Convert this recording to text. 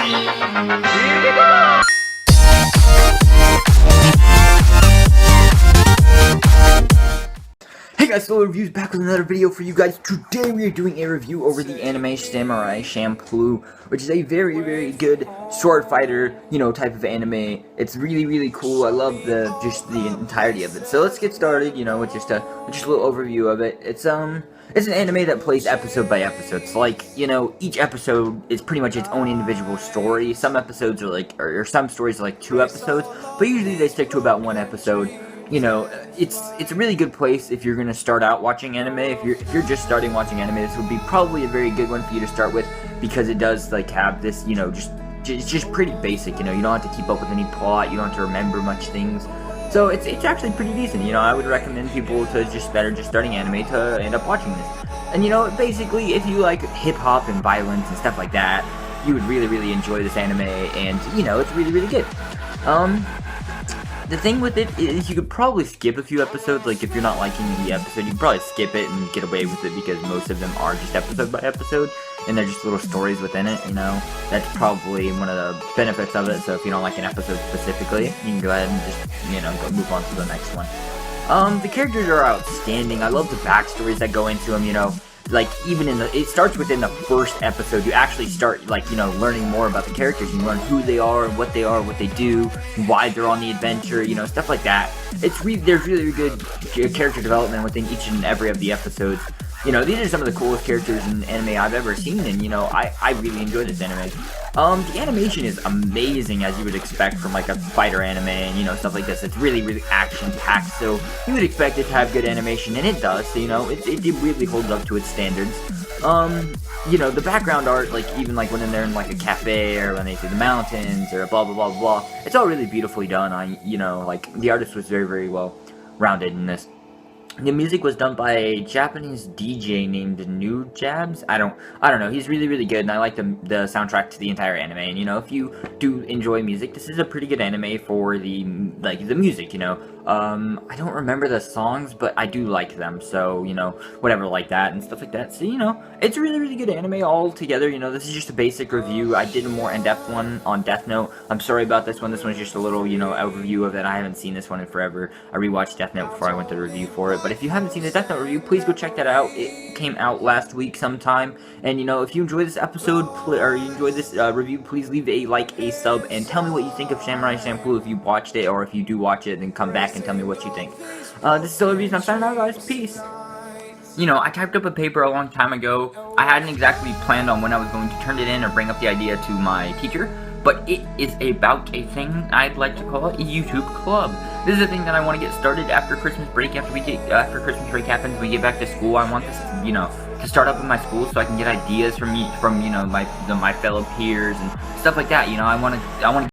Hey guys, Solo Reviews back with another video for you guys. Today we are doing a review over the anime Samurai Champloo, which is a very, very good sword fighter, type of anime. It's really, really cool. I love just the entirety of it. So let's get started, with just a little overview of it. It's an anime that plays episode by episode. So like, each episode is pretty much its own individual story. Some episodes are like, or some stories are like 2 episodes, but usually they stick to about 1 episode. It's a really good place if you're gonna start out watching anime. If you're just starting watching anime, this would be probably a very good one for you to start with, because it does like have this, it's just pretty basic. You don't have to keep up with any plot. You don't have to remember much things. So it's actually pretty decent. I would recommend people to just starting anime to end up watching this. And basically, if you like hip hop and violence and stuff like that, you would really, really enjoy this anime. And it's really, really good. The thing with it is you could probably skip a few episodes. Like, if you're not liking the episode, you can probably skip it and get away with it, because most of them are just episode by episode, and they're just little stories within it, That's probably one of the benefits of it. So if you don't like an episode specifically, you can go ahead and just, go move on to the next one. The characters are outstanding. I love the backstories that go into them, Like, even it starts within the first episode. You actually start, like, learning more about the characters. You learn who they are, what they do, why they're on the adventure, stuff like that. There's really good character development within each and every of the episodes. These are some of the coolest characters in anime I've ever seen, and, I really enjoy this anime. The animation is amazing, as you would expect from, like, a fighter anime and, stuff like this. It's really, really action-packed, so you would expect it to have good animation, and it does, so, it really holds up to its standards. The background art, like, even, like, when they're in, like, a cafe, or when they see the mountains, or blah, blah, blah, blah, it's all really beautifully done. Like, the artist was very, very well rounded in this. The music was done by a Japanese DJ named New Jabs. I don't know. He's really, really good, and I like the soundtrack to the entire anime. And if you do enjoy music, this is a pretty good anime for the music. I don't remember the songs, but I do like them. So whatever, like that and stuff like that. So it's a really, really good anime all together. This is just a basic review. I did a more in-depth one on Death Note. I'm sorry about this one. This one's just a little overview of it. I haven't seen this one in forever. I rewatched Death Note before I went to review for it. But if you haven't seen the Death Note review, please go check that out. It came out last week sometime. And if you enjoy this episode, or you enjoy this review, please leave a like, a sub, and tell me what you think of Samurai Champloo if you watched it, or if you do watch it, then come back and tell me what you think. This is Solo Reviews, and I'm signing out, guys. Peace. I typed up a paper a long time ago. I hadn't exactly planned on when I was going to turn it in or bring up the idea to my teacher, but it is about a thing I'd like to call a YouTube club. This is a thing that I want to get started after Christmas break. After Christmas break happens, we get back to school. I want this, to start up in my school, so I can get ideas from my fellow peers and stuff like that. I want to